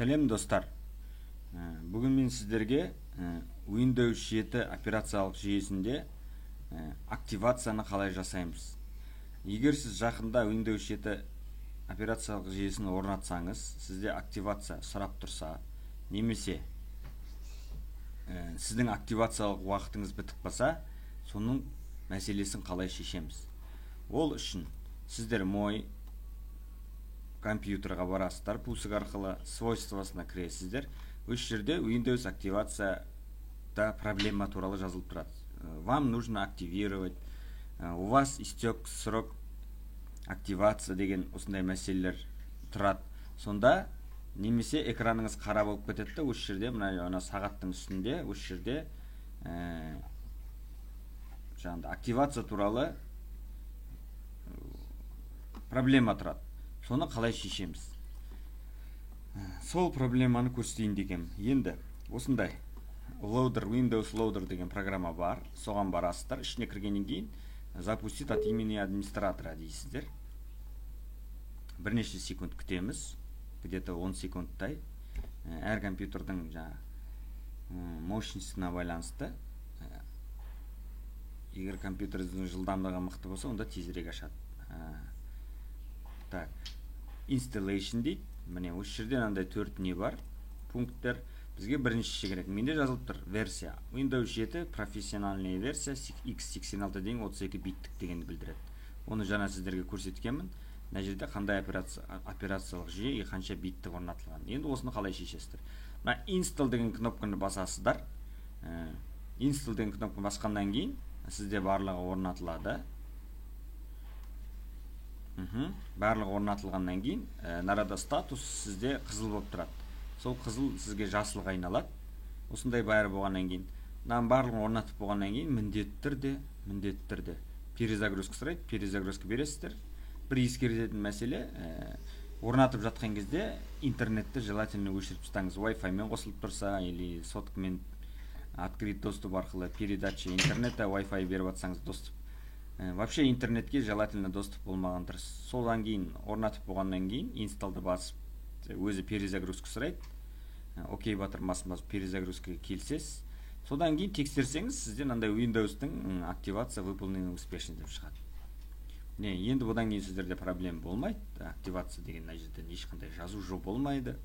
Сәлем достар. Бүгін мен сіздерге Windows 7 операциялық жүйесінде активацияны қалай жасаймыз. Егер сіз жақында Windows 7 операциялық жүйесін орнатсаңыз, сізде активация сұрап тұрса, немесе сіздің активациялық уақытыңыз бітіп қалса, соның мәселесін қалай шешеміз. Ол үшін сіздер мой компьютерға барасыздар, пуск арқылы свойствосына кіресіздер. Осы жерде Windows активацияда проблема туралы жазылып тұрады. Вам нужно активировать, у вас истек срок активация деген осындай мәселелер тұрады. Сонда немесе экраныңыз қара болып кетеді. Осы жерде мына сағаттың үстінде осы жерде активация туралы проблема тұрады. Соны қалай шешеміз? Сол проблеманы көрсетейін дегем. Енді осындай Windows Loader деген программа бар. Соған барасыздар. Ішіне кіргеннен кейін запустить от имени администратора дейсіздер. Бірнеше секунд күтеміз. Где-то 10 секундтай. Әр компьютердің мощностьына байланысты. Егер компьютердің жылдамдығы мықты болса, онда тезірек ашады. Так, installation дейді. Міне осы жерде мынандай 4 не бар? Пункттер. Бізге бірінші керек. Менде жазылып тұр версия. Windows 7 профессиональная версия x86 деген 32 биттік дегенді білдіреді. Оны жаңа сіздерге көрсеткенмін. Мына жерде қандай операциялық жүйе қанша битті орнатылған. Енді осыны қалай шешесіздер? Мына install деген кнопканы басасыздар. Install деген кнопканы басқаннан кейін сізде барлығы орнатылады. Барлығы орнатылғаннан кейін нарада статус сізде қызыл болып тұрады. Сол қызыл сізге жасылға айналады. Осындай бәрі болғаннан кейін, барлығын орнатып болғаннан кейін міндетті түрде перезагрузка сұрайды. Перезагрузка бересіздер. Бір ескеретін мәселе, орнатып жатқан кезде интернетті желательно өшіріп тастаңыз. Wi-Fi мен қосылып тұрса, или соткамен открыт доступ арқылы передача интернета Wi-Fi беріп атсаңыз доступ. Вообще интернетке желательно доступ болмаған дұрыс. Содан кейін орнатып болғаннан кейін инсталды басып, өзі перезагрузка сұрайды. Окей батырмасын басып перезагрузкаға келсеңіз, содан кейін тексерсеңіз, сізде мынандай Windows-тың активация выполнена успешно деп шығады. Енді бұдан кейін сіздерде проблема болмайды. Активация деген мына жерде ешқандай жазу жоқ болмайды.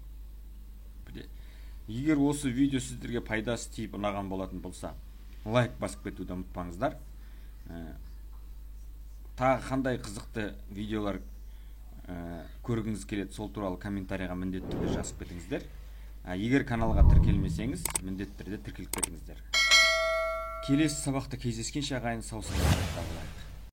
Егер осы видео сіздерге пайдасы тиіп ұнаған болатын болса, лайк басып кетуді ұмытпаңыздар. Тағы қандай қызықты видеолар көргіңіз келеді, сол туралы комментарийға міндетті түрде жазып кетіңіздер. Егер каналға тіркелмесеңіз, міндетті түрде тіркеліп кетіңіздер. Келесі сабақта кездескенше ағайын, сау саламат болыңыздар.